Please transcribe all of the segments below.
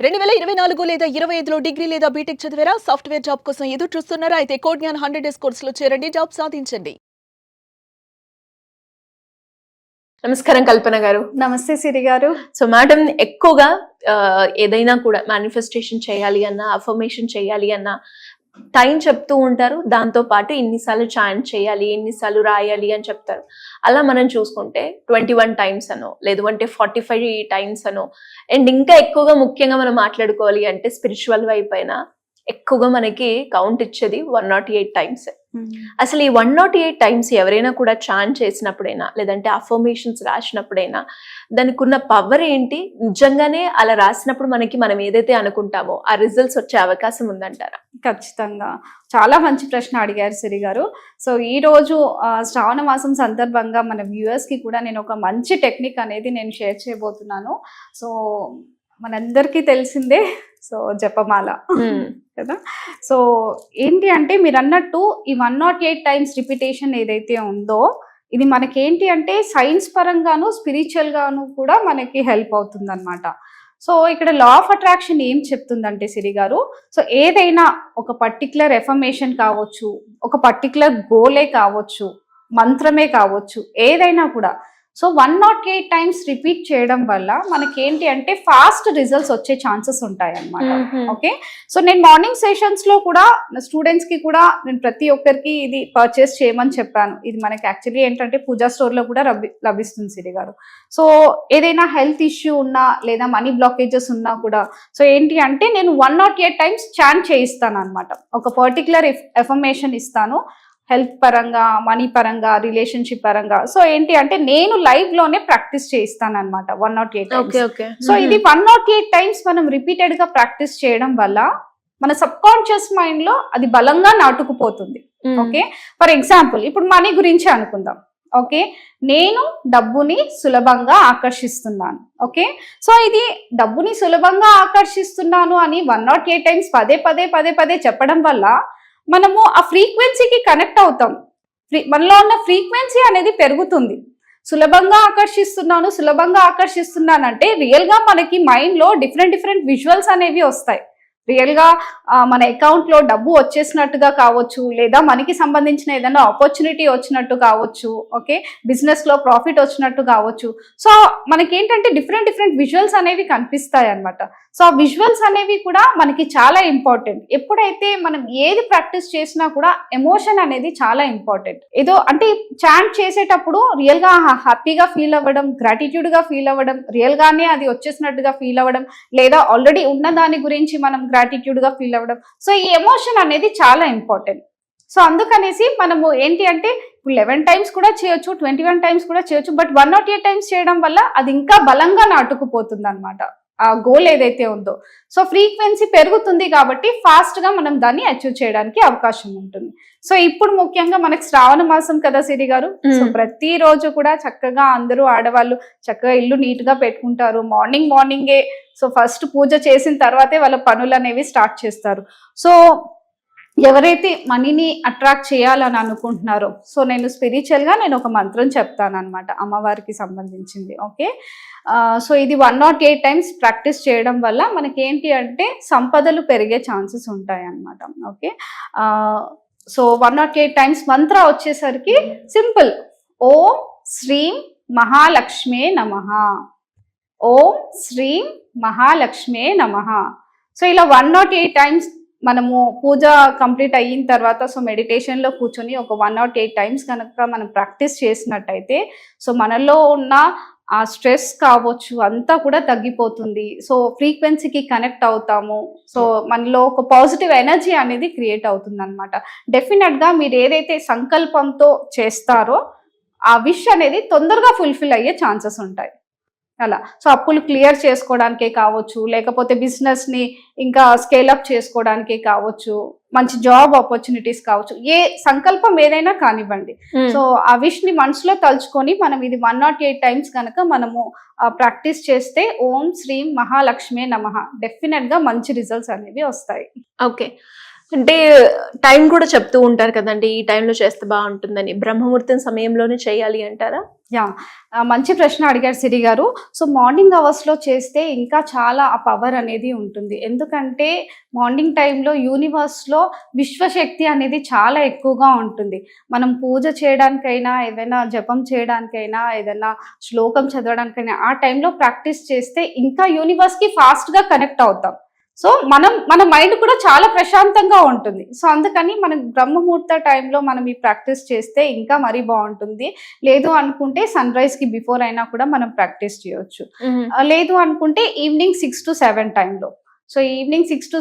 2024 లేదా 25లో డిగ్రీ లేదా బీటెక్ చదివారా? సాఫ్ట్‌వేర్ జాబ్ కోసం ఎదురు చూస్తున్నారా? అయితే కోడ్ జ్ఞాన్ 100 డేస్ కోర్సులో చేరండి, జాబ్ సాధించండి. నమస్కారం కల్పన గారు. నమస్తే సిరి గారు. సో మేడం, ఎక్కువగా ఏదైనా కూడా మేనిఫెస్టేషన్ చేయాలి అన్నా, అఫర్మేషన్ చేయాలి అన్నా టైం చెప్తూ ఉంటారు. దాంతో పాటు ఇన్నిసార్లు చాంట్ చేయాలి, ఎన్నిసార్లు రాయాలి అని చెప్తారు. అలా మనం చూసుకుంటే 21 టైమ్స్ అనో, లేదు అంటే 45 టైమ్స్ అనో, అండ్ ఇంకా ఎక్కువగా ముఖ్యంగా మనం మాట్లాడుకోవాలి అంటే స్పిరిచువల్ వైపు అయినా ఎక్కువగా మనకి కౌంట్ ఇచ్చేది 108 టైమ్స్. అసలు ఈ 108 టైమ్స్ ఎవరైనా కూడా చాంట్ చేసినప్పుడైనా, లేదంటే అఫర్మేషన్స్ రాసినప్పుడైనా దానికి ఉన్న పవర్ ఏంటి? నిజంగానే అలా రాసినప్పుడు మనం ఏదైతే అనుకుంటామో ఆ రిజల్ట్స్ వచ్చే అవకాశం ఉందంటారా? ఖచ్చితంగా చాలా మంచి ప్రశ్న అడిగారు సిరి గారు. సో ఈ రోజు శ్రావణ మాసం సందర్భంగా మన వ్యూవర్స్ కి కూడా నేను ఒక మంచి టెక్నిక్ అనేది నేను షేర్ చేయబోతున్నాను. సో మనందరికీ తెలిసిందే, సో జపమాల కదా. సో ఏంటి అంటే మీరు అన్నట్టు ఈ 108 టైమ్స్ రిపిటేషన్ ఏదైతే ఉందో ఇది మనకేంటి అంటే సైన్స్ పరంగాను స్పిరిచువల్ గాను కూడా మనకి హెల్ప్ అవుతుంది అనమాట. సో ఇక్కడ లా ఆఫ్ అట్రాక్షన్ ఏం చెప్తుందంటే సిరి గారు, సో ఏదైనా ఒక పర్టికులర్ ఎఫర్మేషన్ కావచ్చు, ఒక పర్టికులర్ గోలే కావచ్చు, మంత్రమే కావచ్చు, ఏదైనా కూడా సో 108 టైమ్స్ రిపీట్ చేయడం వల్ల మనకేంటి అంటే ఫాస్ట్ రిజల్ట్స్ వచ్చే ఛాన్సెస్ ఉంటాయి అన్నమాట. ఓకే, సో నేను మార్నింగ్ సెషన్స్ లో కూడా స్టూడెంట్స్ కి కూడా నేను ప్రతి ఒక్కరికి ఇది పర్చేస్ చేయమని చెప్పాను. ఇది మనకి యాక్చువల్లీ ఏంటంటే పూజా స్టోర్ లో కూడా లభిస్తుంది సిరి గారు. సో ఏదైనా హెల్త్ ఇష్యూ ఉన్నా లేదా మనీ బ్లాకేజెస్ ఉన్నా కూడా సో ఏంటి అంటే నేను 108 టైమ్స్ చాంట్ చేయిస్తాను అనమాట. ఒక పర్టికులర్ ఎఫర్మేషన్ ఇస్తాను, హెల్త్ పరంగా, మనీ పరంగా, రిలేషన్షిప్ పరంగా. సో ఏంటి అంటే నేను లైవ్ లోనే ప్రాక్టీస్ చేయిస్తాను అనమాట 108 టైమ్స్. సో ఇది 108 టైమ్స్ మనం రిపీటెడ్ గా ప్రాక్టీస్ చేయడం వల్ల మన సబ్ కాన్షియస్ మైండ్ లో అది బలంగా నాటుకుపోతుంది. ఓకే, ఫర్ ఎగ్జాంపుల్ ఇప్పుడు మనీ గురించి అనుకుందాం. ఓకే, నేను డబ్బుని సులభంగా ఆకర్షిస్తున్నాను. ఓకే, సో ఇది డబ్బుని సులభంగా ఆకర్షిస్తున్నాను అని 108 టైమ్స్ పదే పదే పదే పదే చెప్పడం వల్ల మనము ఆ ఫ్రీక్వెన్సీకి కనెక్ట్ అవుతాం. మనలో ఉన్న ఫ్రీక్వెన్సీ అనేది పెరుగుతుంది. సులభంగా ఆకర్షిస్తున్నానంటే రియల్ గా మనకి మైండ్ లో డిఫరెంట్ విజువల్స్ అనేవి వస్తాయి. రియల్ గా మన అకౌంట్ లో డబ్బు వచ్చేసినట్టుగా కావచ్చు, లేదా మనకి సంబంధించిన ఏదైనా ఆపర్చునిటీ వచ్చినట్టు కావచ్చు, ఓకే, బిజినెస్ లో ప్రాఫిట్ వచ్చినట్టు కావచ్చు. సో మనకేంటంటే డిఫరెంట్ విజువల్స్ అనేవి కనిపిస్తాయి అన్నమాట. సో ఆ విజువల్స్ అనేవి కూడా మనకి చాలా ఇంపార్టెంట్. ఎప్పుడైతే మనం ఏది ప్రాక్టీస్ చేసినా కూడా ఎమోషన్ అనేది చాలా ఇంపార్టెంట్. ఏదో అంటే చాంట్ చేసేటప్పుడు రియల్ గా హ్యాపీగా ఫీల్ అవ్వడం, గ్రాటిట్యూడ్ గా ఫీల్ అవ్వడం, రియల్ గానే అది వచ్చేసినట్టుగా ఫీల్ అవ్వడం, లేదా ఆల్రెడీ ఉన్న దాని గురించి మనం గ్రాటిట్యూడ్ గా ఫీల్ అవ్వడం. సో ఈ ఎమోషన్ అనేది చాలా ఇంపార్టెంట్. సో అందుకనేసి మనము ఏంటి అంటే 11 టైమ్స్ కూడా చేయొచ్చు, 21 టైమ్స్ కూడా చేయొచ్చు, బట్ 108 టైమ్స్ చేయడం వల్ల అది ఇంకా బలంగా నాటుకుపోతుంది అనమాట ఆ గోల్ ఏదైతే ఉందో. సో ఫ్రీక్వెన్సీ పెరుగుతుంది కాబట్టి ఫాస్ట్ గా మనం దాన్ని అచీవ్ చేయడానికి అవకాశం ఉంటుంది. సో ఇప్పుడు ముఖ్యంగా మనకి శ్రావణ మాసం కదా సిరి గారు. సో ప్రతి రోజు కూడా చక్కగా అందరూ ఆడవాళ్ళు చక్కగా ఇల్లు నీట్ గా పెట్టుకుంటారు. మార్నింగే సో ఫస్ట్ పూజ చేసిన తర్వాతే వాళ్ళ పనులు అనేవి స్టార్ట్ చేస్తారు. సో ఎవరైతే మనీని అట్రాక్ట్ చేయాలని అనుకుంటున్నారో సో నేను స్పిరిచువల్ గా నేను ఒక మంత్రం చెప్తాను అనమాట, అమ్మవారికి సంబంధించింది. ఓకే, సో ఇది 108 టైమ్స్ ప్రాక్టీస్ చేయడం వల్ల మనకి ఏంటి అంటే సంపదలు పెరిగే ఛాన్సెస్ ఉంటాయి అన్నమాట. ఓకే, సో 108 టైమ్స్ మంత్ర వచ్చేసరికి సింపుల్, ఓం శ్రీం మహాలక్ష్మే నమః, ఓం శ్రీం మహాలక్ష్మే నమః. సో ఇలా 108 టైమ్స్ మనము పూజ కంప్లీట్ అయిన తర్వాత సో మెడిటేషన్ లో కూర్చొని ఒక 108 టైమ్స్ కనుక మనం ప్రాక్టీస్ చేసినట్టయితే సో మనలో ఉన్న ఆ స్ట్రెస్ కావచ్చు అంతా కూడా తగ్గిపోతుంది. సో ఫ్రీక్వెన్సీకి కనెక్ట్ అవుతాము. సో మనలో ఒక పాజిటివ్ ఎనర్జీ అనేది క్రియేట్ అవుతుంది అనమాట. డెఫినెట్ గా మీరు ఏదైతే సంకల్పంతో చేస్తారో ఆ విష్ అనేది తొందరగా ఫుల్ఫిల్ అయ్యే ఛాన్సెస్ ఉంటాయి. అలా సో అప్పులు క్లియర్ చేసుకోవడానికే కావచ్చు, లేకపోతే బిజినెస్ ని ఇంకా స్కేలప్ చేసుకోవడానికే కావచ్చు, మంచి జాబ్ ఆపర్చునిటీస్ కావచ్చు, ఏ సంకల్పం ఏదైనా కానివ్వండి. సో ఆ విష్ ని మనసులో తలుచుకొని మనం ఇది 108 టైమ్స్ కనుక మనము ప్రాక్టీస్ చేస్తే ఓం శ్రీం మహాలక్ష్మే నమః డెఫినెట్ గా మంచి రిజల్ట్స్ అనేవి వస్తాయి. ఓకే, అంటే టైం కూడా చెప్తూ ఉంటారు కదండి, ఈ టైంలో చేస్తే బాగుంటుందని. బ్రహ్మముహూర్తం సమయంలోనే చేయాలి అంటారా? యా, మంచి ప్రశ్న అడిగారు సిరి గారు. సో మార్నింగ్ అవర్స్లో చేస్తే ఇంకా చాలా ఆ పవర్ అనేది ఉంటుంది. ఎందుకంటే మార్నింగ్ టైంలో యూనివర్స్లో విశ్వశక్తి అనేది చాలా ఎక్కువగా ఉంటుంది. మనం పూజ చేయడానికైనా, ఏదైనా జపం చేయడానికైనా, ఏదైనా శ్లోకం చదవడానికైనా ఆ టైంలో ప్రాక్టీస్ చేస్తే ఇంకా యూనివర్స్కి ఫాస్ట్గా కనెక్ట్ అవుతాం. సో మన మైండ్ కూడా చాలా ప్రశాంతంగా ఉంటుంది. సో అందుకని మనం బ్రహ్మముహూర్త టైంలో మనం ఈ ప్రాక్టీస్ చేస్తే ఇంకా మరీ బాగుంటుంది. లేదు అనుకుంటే సన్ రైజ్ కి బిఫోర్ అయినా కూడా మనం ప్రాక్టీస్ చేయొచ్చు. లేదు అనుకుంటే ఈవినింగ్ 6 to 7 టైంలో. సో ఈవినింగ్ 6 to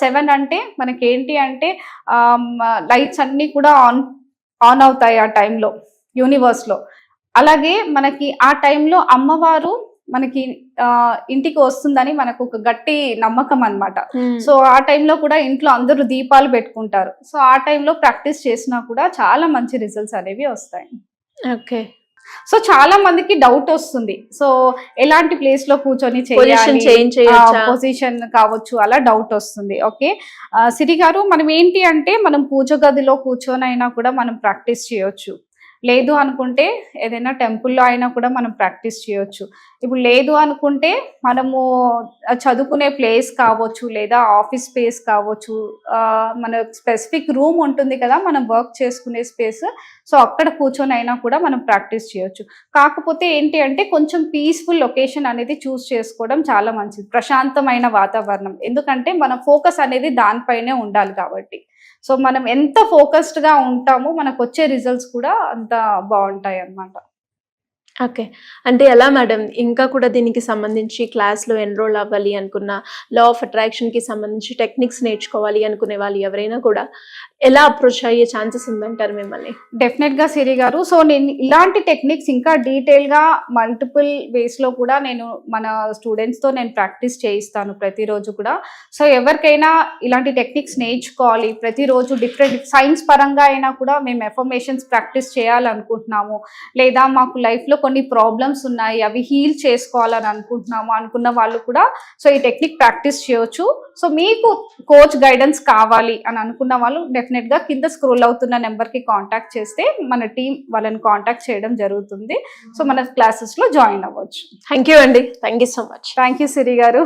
7 అంటే మనకి ఏంటి అంటే లైట్స్ అన్నీ కూడా ఆన్ అవుతాయి ఆ టైంలో యూనివర్స్లో. అలాగే మనకి ఆ టైంలో అమ్మవారు మనకి ఇంటికి వస్తుందని మనకు ఒక గట్టి నమ్మకం అన్నమాట. సో ఆ టైంలో కూడా ఇంట్లో అందరూ దీపాలు పెట్టుకుంటారు. సో ఆ టైంలో ప్రాక్టీస్ చేసినా కూడా చాలా మంచి రిజల్ట్స్ అనేవి వస్తాయి. ఓకే. సో చాలా మందికి డౌట్ వస్తుంది, సో ఎలాంటి ప్లేస్ లో కూర్చొని Position change చేయొచ్చా? పొజిషన్ కావచ్చు, అలా డౌట్ వస్తుంది. ఓకే సిరి గారు, మనం ఏంటి అంటే మనం పూజ గదిలో కూర్చొని అయినా కూడా మనం ప్రాక్టీస్ చేయొచ్చు. లేదు అనుకుంటే ఏదైనా టెంపుల్లో అయినా కూడా మనం ప్రాక్టీస్ చేయొచ్చు. ఇప్పుడు లేదు అనుకుంటే మనము చదువుకునే ప్లేస్ కావచ్చు, లేదా ఆఫీస్ స్పేస్ కావచ్చు, మన స్పెసిఫిక్ రూమ్ ఉంటుంది కదా మనం వర్క్ చేసుకునే స్పేస్, సో అక్కడ కూర్చొని అయినా కూడా మనం ప్రాక్టీస్ చేయొచ్చు. కాకపోతే ఏంటి అంటే కొంచెం పీస్ఫుల్ లొకేషన్ అనేది చూస్ చేసుకోవడం చాలా మంచిది, ప్రశాంతమైన వాతావరణం. ఎందుకంటే మన ఫోకస్ అనేది దానిపైనే ఉండాలి కాబట్టి. సో మనం ఎంత ఫోకస్డ్గా ఉంటామో మనకు వచ్చే రిజల్ట్స్ కూడా అంత బాగుంటాయి అన్నమాట. ఓకే. అంటే ఎలా మేడం, ఇంకా కూడా దీనికి సంబంధించి క్లాస్లో ఎన్రోల్ అవ్వాలి అనుకున్న, లా ఆఫ్ అట్రాక్షన్కి సంబంధించి టెక్నిక్స్ నేర్చుకోవాలి అనుకునే వాళ్ళు ఎవరైనా కూడా ఎలా అప్రోచ్ అయ్యే ఛాన్సెస్ ఉందంటారు మిమ్మల్ని? డెఫినెట్గా సిరి గారు. సో నేను ఇలాంటి టెక్నిక్స్ ఇంకా డీటెయిల్గా మల్టిపుల్ వేస్లో కూడా నేను మన స్టూడెంట్స్తో నేను ప్రాక్టీస్ చేయిస్తాను ప్రతిరోజు కూడా. సో ఎవరికైనా ఇలాంటి టెక్నిక్స్ నేర్చుకోవాలి, ప్రతిరోజు డిఫరెంట్ సైన్స్ పరంగా అయినా కూడా మేము ఎఫర్మేషన్స్ ప్రాక్టీస్ చేయాలనుకుంటున్నాము, లేదా మాకు లైఫ్లో కొన్ని ప్రాబ్లమ్స్ ఉన్నాయి అవి హీల్ చేసుకోవాలని అనుకుంటున్నాము అనుకున్న వాళ్ళు కూడా సో ఈ టెక్నిక్ ప్రాక్టీస్ చేయొచ్చు. సో మీకు కోచ్ గైడెన్స్ కావాలి అని అనుకున్న వాళ్ళు డెఫినెట్గా కింద స్క్రోల్ అవుతున్న నెంబర్కి కాంటాక్ట్ చేస్తే మన టీం వాళ్ళని కాంటాక్ట్ చేయడం జరుగుతుంది. సో మన క్లాసెస్లో జాయిన్ అవ్వచ్చు. థ్యాంక్ యూ అండి, thank you so much. Thank you Siri గారు.